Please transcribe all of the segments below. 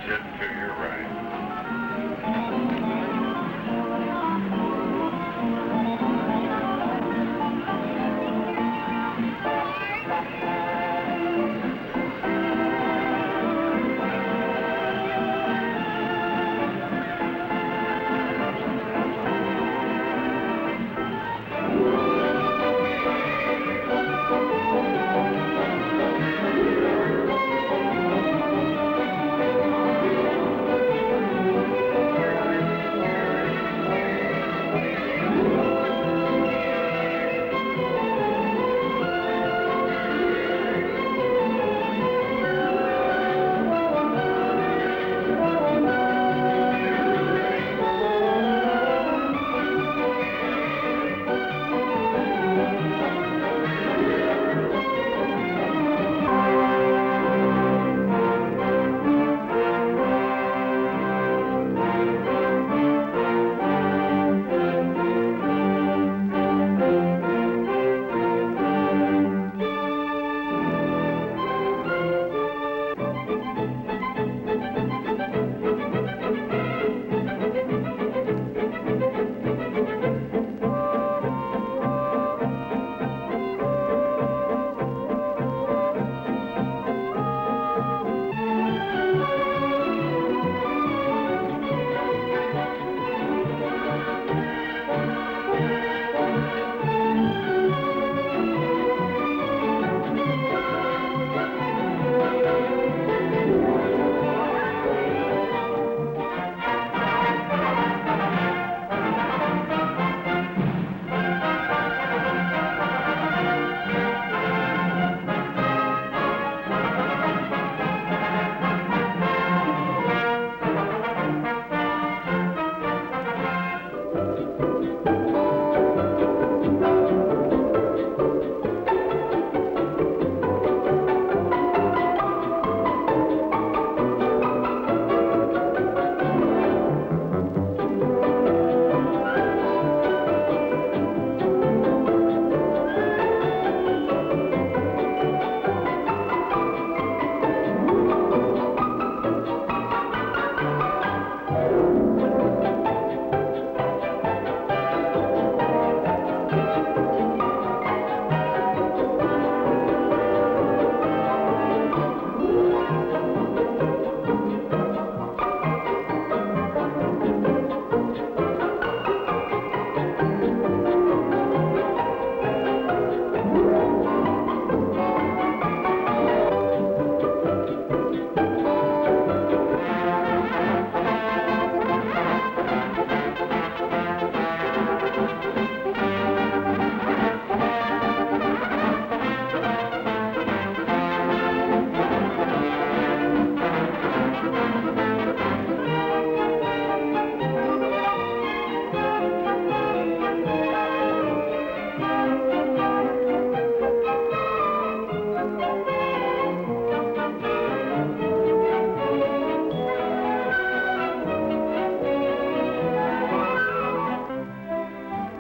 exit to your right.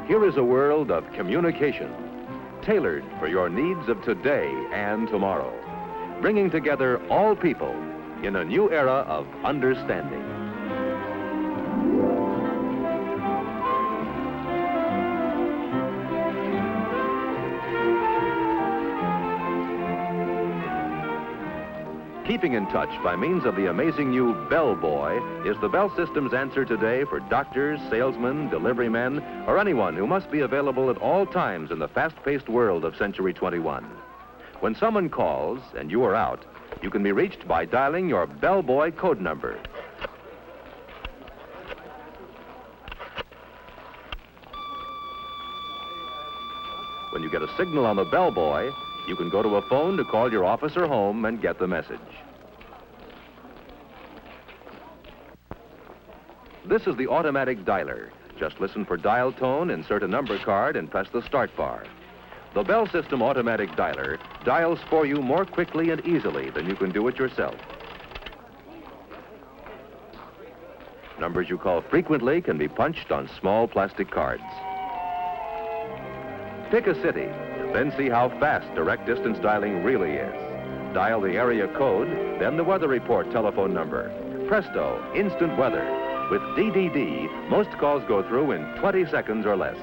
Here is a world of communication, tailored for your needs of today and tomorrow, bringing together all people in a new era of understanding. Keeping in touch by means of the amazing new Bell Boy is the Bell System's answer today for doctors, salesmen, delivery men, or anyone who must be available at all times in the fast-paced world of Century 21. When someone calls and you are out, you can be reached by dialing your Bell Boy code number. When you get a signal on the Bell Boy, you can go to a phone to call your office or home and get the message. This is the automatic dialer. Just listen for dial tone, insert a number card, and press the start bar. The Bell System automatic dialer dials for you more quickly and easily than you can do it yourself. Numbers you call frequently can be punched on small plastic cards. Pick a city, then see how fast direct distance dialing really is. Dial the area code, then the weather report telephone number. presto, instant weather. With DDD, most calls go through in 20 seconds or less.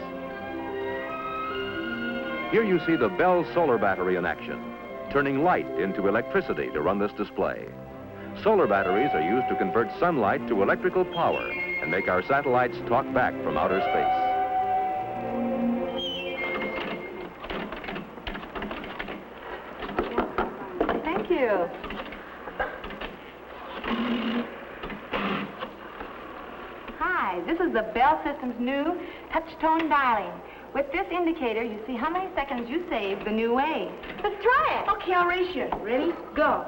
Here you see the Bell solar battery in action, turning light into electricity to run this display. Solar batteries are used to convert sunlight to electrical power and make our satellites talk back from outer space. Thank you. Hi, this is the Bell System's new touch-tone dialing. With this indicator, you see how many seconds you save the new way. Let's try it. Okay, I'll race you. Ready? Go.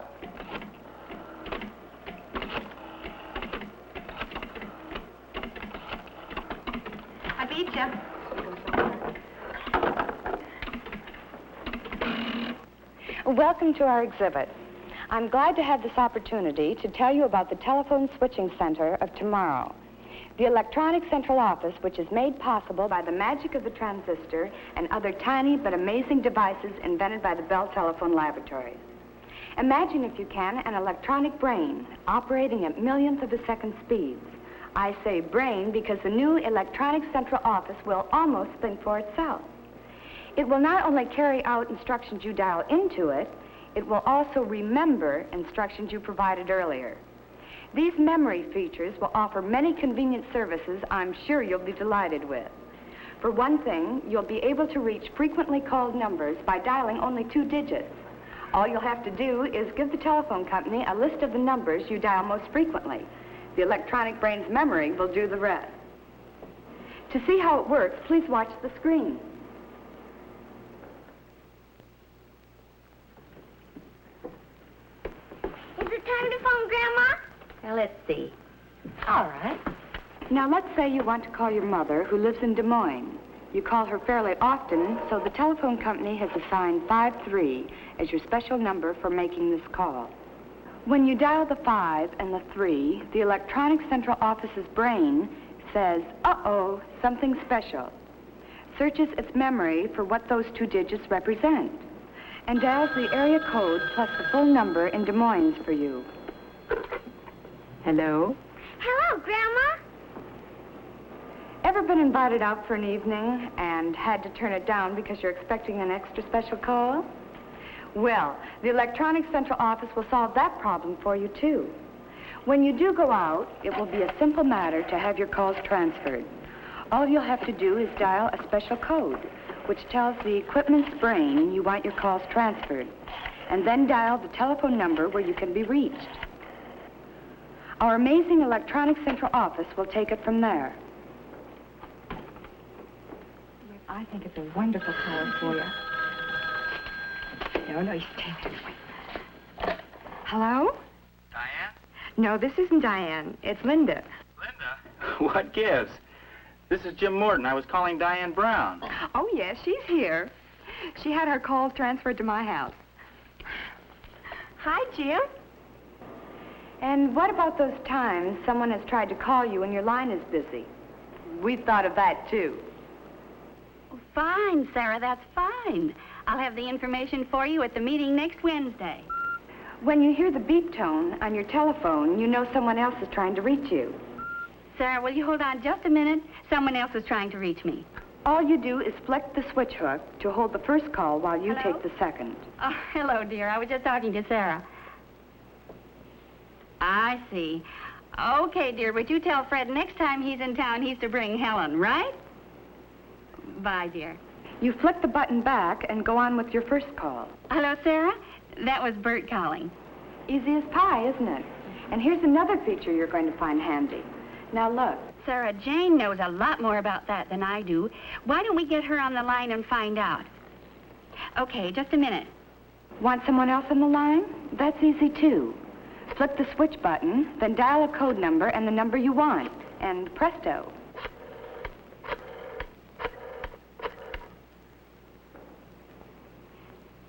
I beat you. Welcome to our exhibit. I'm glad to have this opportunity to tell you about the telephone switching center of tomorrow. The electronic central office, which is made possible by the magic of the transistor and other tiny but amazing devices invented by the Bell Telephone Laboratories. Imagine, if you can, an electronic brain operating at millionth of a second speeds. I say brain because the new electronic central office will almost think for itself. It will not only carry out instructions you dial into it, it will also remember instructions you provided earlier. These memory features will offer many convenient services I'm sure you'll be delighted with. For one thing, you'll be able to reach frequently called numbers by dialing only 2 digits. All you'll have to do is give the telephone company a list of the numbers you dial most frequently. The electronic brain's memory will do the rest. To see how it works, please watch the screen. Is it time to phone Grandma? Now, let's see. All right. Now, let's say you want to call your mother, who lives in Des Moines. You call her fairly often, so the telephone company has assigned 53 as your special number for making this call. When you dial the 5 and the 3, the electronic central office's brain says, uh-oh, something special, searches its memory for what those 2 digits represent, and dials the area code plus the full number in Des Moines for you. Hello? Hello, Grandma. Ever been invited out for an evening and had to turn it down because you're expecting an extra special call? Well, the electronic central office will solve that problem for you, too. When you do go out, it will be a simple matter to have your calls transferred. All you'll have to do is dial a special code, which tells the equipment's brain you want your calls transferred, and then dial the telephone number where you can be reached. Our amazing electronic central office will take it from there. I think it's a wonderful call for you. No, you stay there. Hello? Diane? No, this isn't Diane. It's Linda. Linda? What gives? This is Jim Morton. I was calling Diane Brown. Oh, yes, she's here. She had her calls transferred to my house. Hi, Jim. And what about those times someone has tried to call you and your line is busy? We've thought of that, too. Fine, Sarah, that's fine. I'll have the information for you at the meeting next Wednesday. When you hear the beep tone on your telephone, you know someone else is trying to reach you. Sarah, will you hold on just a minute? Someone else is trying to reach me. All you do is flick the switch hook to hold the first call while you Hello? take the second. Oh, hello, dear. I was just talking to Sarah. I see. Okay, dear, but you tell Fred next time he's in town he's to bring Helen, right? Bye, dear. You flick the button back and go on with your first call. Hello, Sarah? That was Bert calling. Easy as pie, isn't it? And here's another feature you're going to find handy. Now look. Sarah, Jane knows a lot more about that than I do. Why don't we get her on the line and find out? Okay, just a minute. Want someone else on the line? That's easy, too. Flip the switch button, then dial a code number and the number you want, and presto.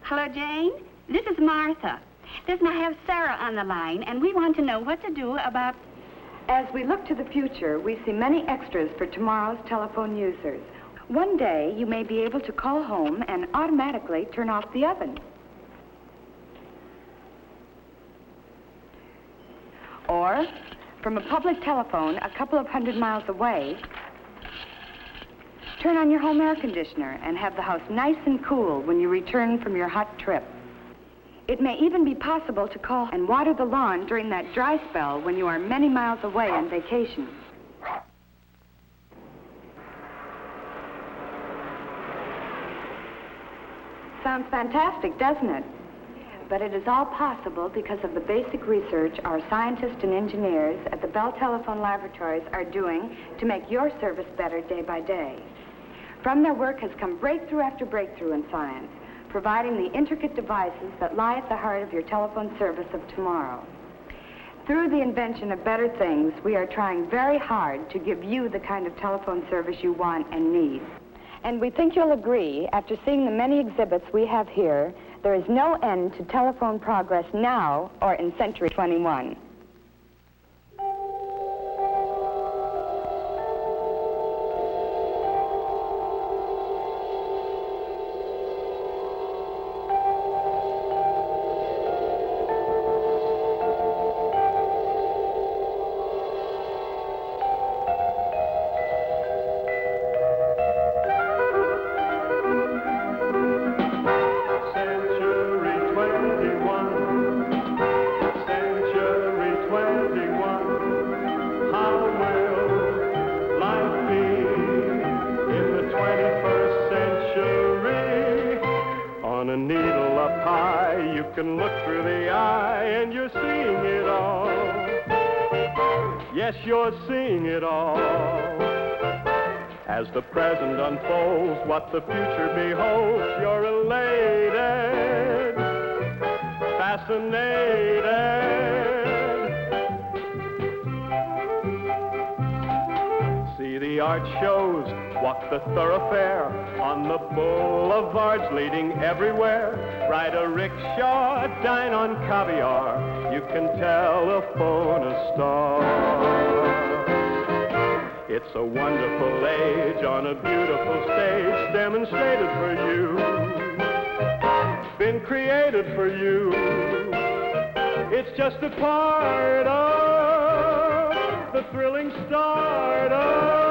Hello, Jane. This is Martha. Listen, I have Sarah on the line, and we want to know what to do about... As we look to the future, we see many extras for tomorrow's telephone users. One day, you may be able to call home and automatically turn off the oven. Or from a public telephone a couple of 100 miles away, turn on your home air conditioner and have the house nice and cool when you return from your hot trip. It may even be possible to call and water the lawn during that dry spell when you are many miles away on vacation. Sounds fantastic, doesn't it? But it is all possible because of the basic research our scientists and engineers at the Bell Telephone Laboratories are doing to make your service better day by day. From their work has come breakthrough after breakthrough in science, providing the intricate devices that lie at the heart of your telephone service of tomorrow. Through the invention of better things, we are trying very hard to give you the kind of telephone service you want and need. And we think you'll agree, after seeing the many exhibits we have here, there is no end to telephone progress now or in Century 21. Can look through the eye and you're seeing it all. Yes, you're seeing it all. As the present unfolds, what the future beholds, you're elated, fascinated. See the art shows, walk the thoroughfare, on the boulevards leading everywhere. Ride a rickshaw, dine on caviar, you can telephone a star. It's a wonderful age on a beautiful stage, demonstrated for you, been created for you. It's just a part of the thrilling start of